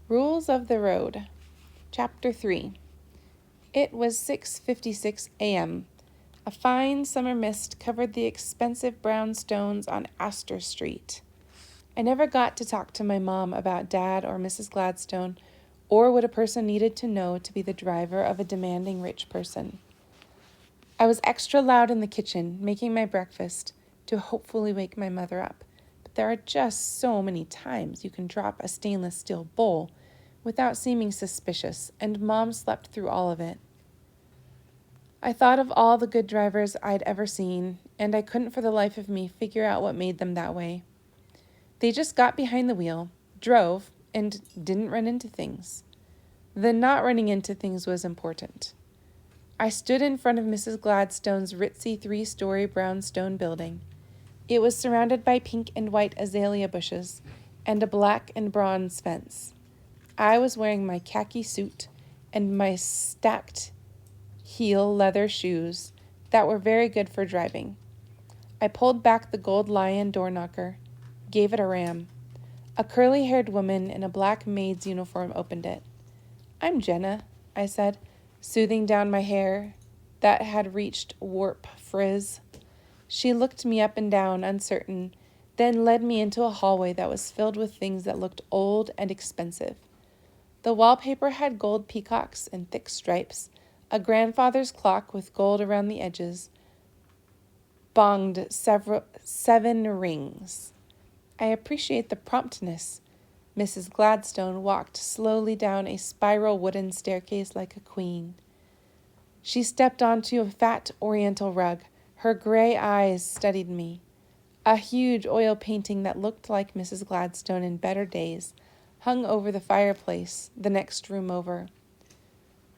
Rules of the Road. Chapter 3. It was 6:56 a.m. A fine summer mist covered the expensive brownstones on Astor Street. I never got to talk to my mom about Dad or Mrs. Gladstone, or what a person needed to know to be the driver of a demanding rich person. I was extra loud in the kitchen, making my breakfast, to hopefully wake my mother up. But there are just so many times you can drop a stainless steel bowl without seeming suspicious, and Mom slept through all of it. I thought of all the good drivers I'd ever seen, and I couldn't for the life of me figure out what made them that way. They just got behind the wheel, drove, and didn't run into things. The not running into things was important. I stood in front of Mrs. Gladstone's ritzy 3-story brownstone building. It was surrounded by pink and white azalea bushes and a black and bronze fence. I was wearing my khaki suit and my stacked heel leather shoes that were very good for driving. I pulled back the gold lion door knocker, gave it a ram. A curly-haired woman in a black maid's uniform opened it. "I'm Jenna," I said, smoothing down my hair that had reached warp frizz. She looked me up and down, uncertain, then led me into a hallway that was filled with things that looked old and expensive. The wallpaper had gold peacocks and thick stripes. A grandfather's clock with gold around the edges bonged 7 rings. I appreciate the promptness. Mrs. Gladstone walked slowly down a spiral wooden staircase like a queen. She stepped onto a fat oriental rug. Her gray eyes studied me. A huge oil painting that looked like Mrs. Gladstone in better days hung over the fireplace the next room over.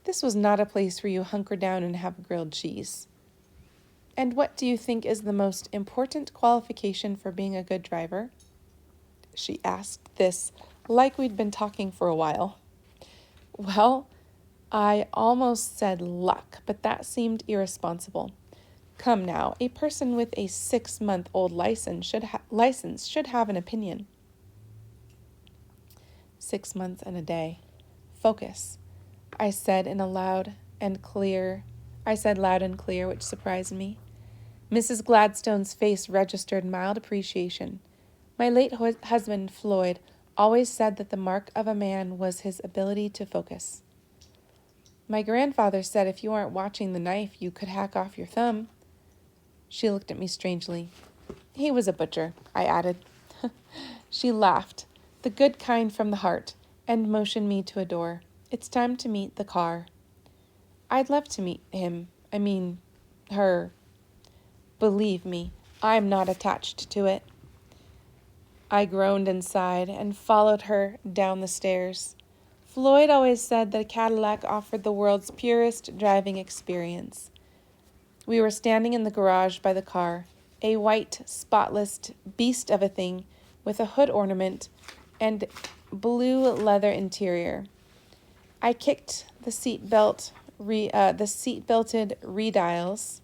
This was not a place where you hunker down and have grilled cheese. "And what do you think is the most important qualification for being a good driver?" She asked this like we'd been talking for a while. Well, I almost said luck, but that seemed irresponsible. Come now, a person with a 6-month-old license should have an opinion. 6 months and a day. Focus. I said loud and clear, which surprised me. Mrs. Gladstone's face registered mild appreciation. My late husband, Floyd, always said that the mark of a man was his ability to focus. My grandfather said if you aren't watching the knife, you could hack off your thumb. She looked at me strangely. He was a butcher, I added. She laughed, the good kind from the heart, and motioned me to a door. It's time to meet the car. I'd love to meet her. Believe me, I'm not attached to it. I groaned inside and followed her down the stairs. Floyd always said that a Cadillac offered the world's purest driving experience. We were standing in the garage by the car, a white, spotless beast of a thing with a hood ornament and blue leather interior. I kicked the seatbelted radials.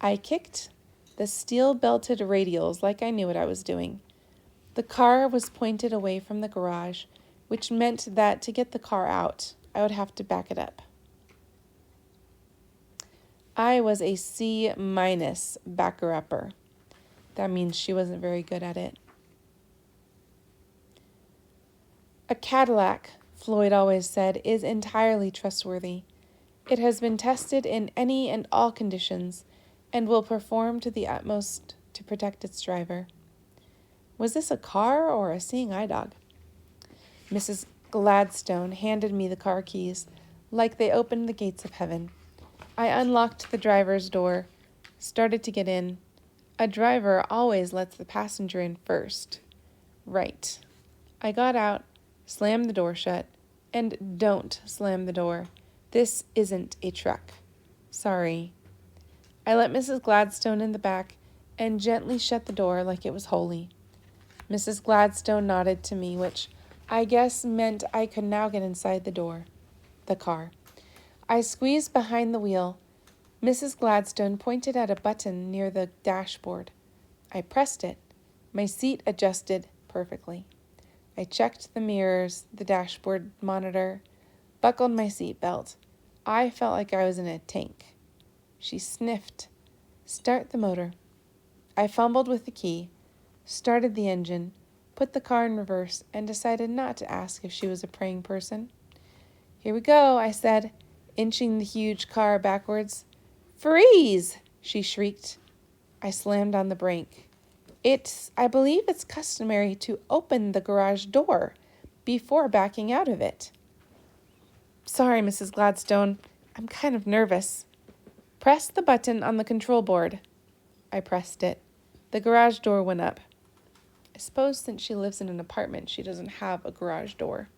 I kicked the steel-belted radials like I knew what I was doing. The car was pointed away from the garage, which meant that to get the car out, I would have to back it up. I was a C- backer-upper. That means she wasn't very good at it. A Cadillac, Floyd always said, is entirely trustworthy. It has been tested in any and all conditions and will perform to the utmost to protect its driver. Was this a car or a seeing eye dog? Mrs. Gladstone handed me the car keys like they opened the gates of heaven. I unlocked the driver's door, started to get in. A driver always lets the passenger in first. Right. I got out, slammed the door shut, and don't slam the door. This isn't a truck. Sorry. I let Mrs. Gladstone in the back and gently shut the door like it was holy. Mrs. Gladstone nodded to me, which I guess meant I could now get inside the car. I squeezed behind the wheel. Mrs. Gladstone pointed at a button near the dashboard. I pressed it. My seat adjusted perfectly. I checked the mirrors, the dashboard monitor, buckled my seatbelt. I felt like I was in a tank. She sniffed. Start the motor. I fumbled with the key, started the engine, put the car in reverse, and decided not to ask if she was a praying person. Here we go, I said, inching the huge car backwards. Freeze! She shrieked. I slammed on the brake. I believe it's customary to open the garage door before backing out of it. Sorry, Mrs. Gladstone. I'm kind of nervous. Press the button on the control board. I pressed it. The garage door went up. I suppose since she lives in an apartment, she doesn't have a garage door.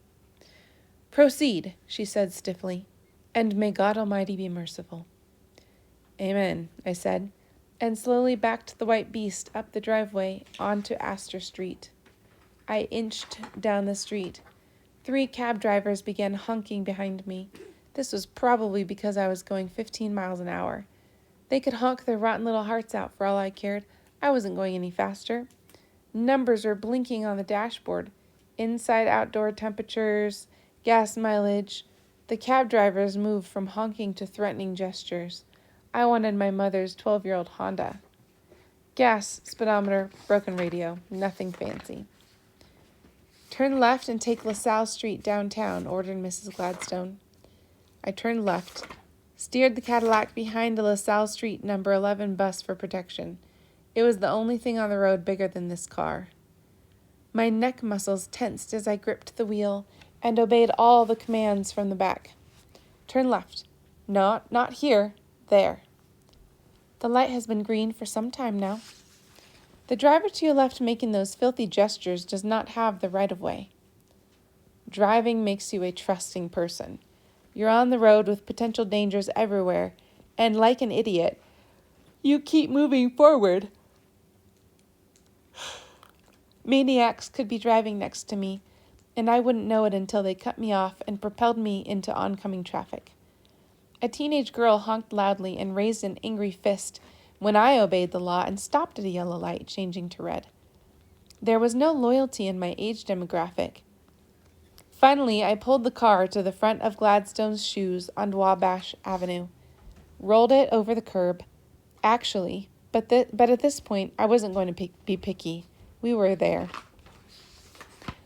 Proceed, she said stiffly, and may God Almighty be merciful. Amen, I said, and slowly backed the white beast up the driveway onto Astor Street. I inched down the street. 3 cab drivers began honking behind me. This was probably because I was going 15 miles an hour. They could honk their rotten little hearts out for all I cared. I wasn't going any faster. Numbers were blinking on the dashboard. Inside outdoor temperatures, gas mileage. The cab drivers moved from honking to threatening gestures. I wanted my mother's 12-year-old Honda. Gas, speedometer, broken radio, nothing fancy. Turn left and take LaSalle Street downtown, ordered Mrs. Gladstone. I turned left, steered the Cadillac behind the LaSalle Street number 11 bus for protection. It was the only thing on the road bigger than this car. My neck muscles tensed as I gripped the wheel and obeyed all the commands from the back. Turn left. No, not here. There. The light has been green for some time now. The driver to your left making those filthy gestures does not have the right-of-way. Driving makes you a trusting person. You're on the road with potential dangers everywhere, and like an idiot, you keep moving forward. Maniacs could be driving next to me, and I wouldn't know it until they cut me off and propelled me into oncoming traffic. A teenage girl honked loudly and raised an angry fist when I obeyed the law and stopped at a yellow light, changing to red. There was no loyalty in my age demographic. Finally, I pulled the car to the front of Gladstone's Shoes on Wabash Avenue, rolled it over the curb. Actually, but at this point, I wasn't going to be picky. We were there.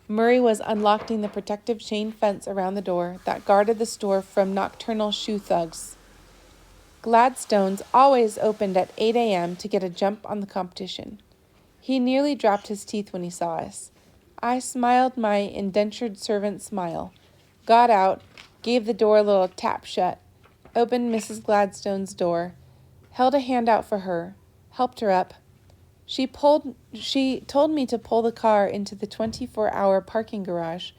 Murray was unlocking the protective chain fence around the door that guarded the store from nocturnal shoe thugs. Gladstone's always opened at 8 a.m. to get a jump on the competition. He nearly dropped his teeth when he saw us. I smiled my indentured servant smile, got out, gave the door a little tap shut, opened Mrs. Gladstone's door, held a hand out for her, helped her up. She told me to pull the car into the 24-hour parking garage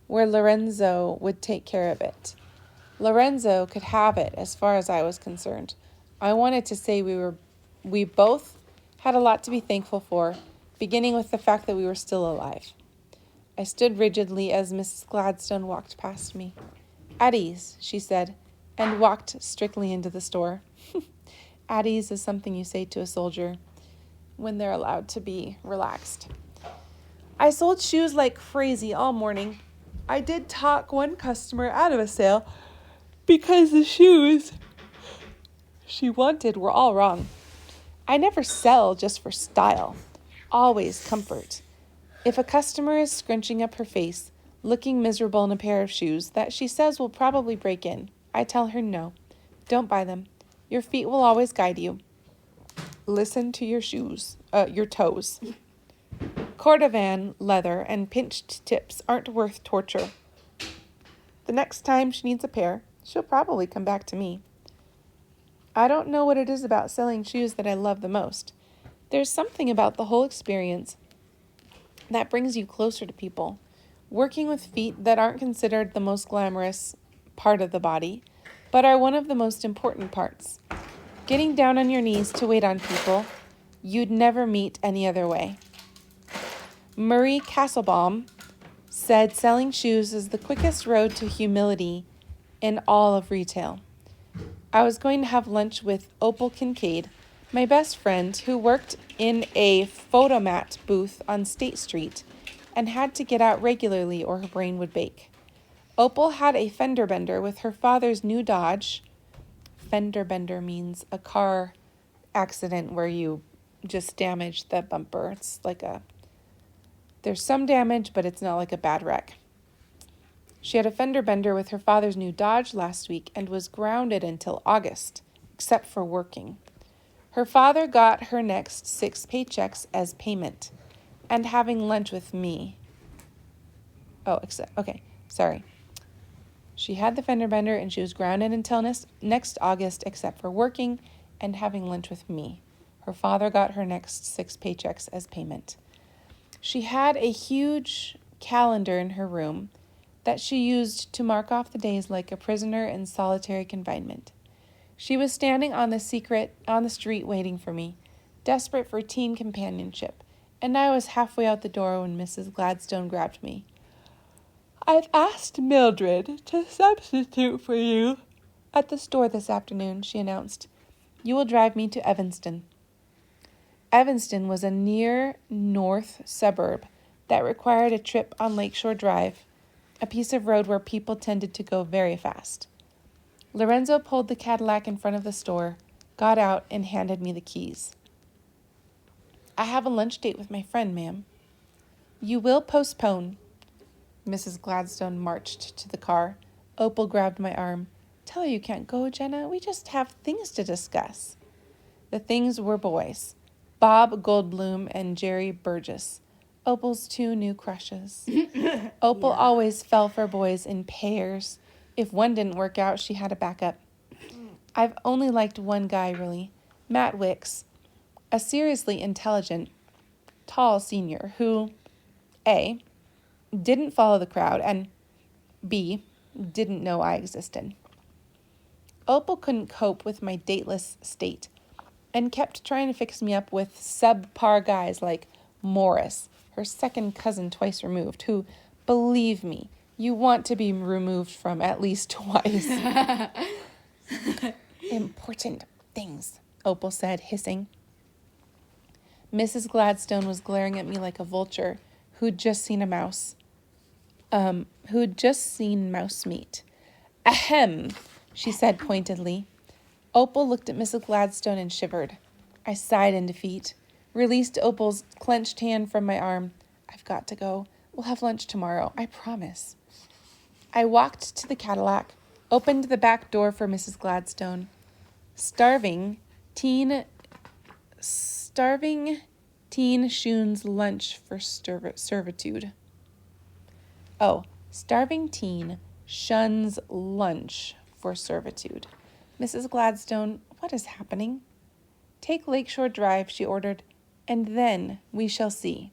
where Lorenzo would take care of it. Lorenzo could have it as far as I was concerned. I wanted to say we both had a lot to be thankful for, beginning with the fact that we were still alive. I stood rigidly as Mrs. Gladstone walked past me. At ease, she said, and walked strictly into the store. At ease is something you say to a soldier when they're allowed to be relaxed. I sold shoes like crazy all morning. I did talk one customer out of a sale because the shoes she wanted were all wrong. I never sell just for style, always comfort. If a customer is scrunching up her face, looking miserable in a pair of shoes that she says will probably break in, I tell her no, don't buy them. Your feet will always guide you. Listen to your toes. Cordovan leather and pinched tips aren't worth torture. The next time she needs a pair, she'll probably come back to me. I don't know what it is about selling shoes that I love the most. There's something about the whole experience that brings you closer to people. Working with feet that aren't considered the most glamorous part of the body, but are one of the most important parts. Getting down on your knees to wait on people you'd never meet any other way. Murray Castlebaum said selling shoes is the quickest road to humility in all of retail. I was going to have lunch with Opal Kincaid, my best friend who worked in a photomat booth on State Street and had to get out regularly or her brain would bake. Opal had a fender bender with her father's new Dodge. Fender bender means a car accident where you just damage the bumper. It's like there's some damage, but it's not like a bad wreck. She had a fender bender with her father's new Dodge last week and was grounded until August, except for working. Her father got her next 6 paychecks as payment and having lunch with me. She had the fender bender and she was grounded until next August except for working and having lunch with me. Her father got her next 6 paychecks as payment. She had a huge calendar in her room that she used to mark off the days like a prisoner in solitary confinement. She was standing on the street waiting for me, desperate for teen companionship, and I was halfway out the door when Mrs. Gladstone grabbed me. "I've asked Mildred to substitute for you at the store this afternoon," she announced. "You will drive me to Evanston." Evanston was a near north suburb that required a trip on Lakeshore Drive, a piece of road where people tended to go very fast. Lorenzo pulled the Cadillac in front of the store, got out, and handed me the keys. "I have a lunch date with my friend, ma'am." "You will postpone." Mrs. Gladstone marched to the car. Opal grabbed my arm. "Tell her you can't go, Jenna. We just have things to discuss." The things were boys, Bob Goldblum and Jerry Burgess, Opal's 2 new crushes. Opal always fell for boys in pairs. If one didn't work out, she had a backup. I've only liked one guy, really, Matt Wicks, a seriously intelligent, tall senior who, A, didn't follow the crowd, and B, didn't know I existed. Opal couldn't cope with my dateless state and kept trying to fix me up with subpar guys like Morris, her second cousin twice removed, who, believe me, you want to be removed from at least twice. "Important things," Opal said, hissing. Mrs. Gladstone was glaring at me like a vulture who'd just seen mouse meat. "Ahem," she said pointedly. Opal looked at Mrs. Gladstone and shivered. I sighed in defeat, released Opal's clenched hand from my arm. "I've got to go. We'll have lunch tomorrow, I promise." I walked to the Cadillac, opened the back door for Mrs. Gladstone. Starving teen shuns lunch for servitude. Starving teen shuns lunch for servitude. "Mrs. Gladstone, what is happening?" "Take Lakeshore Drive," she ordered, "and then we shall see."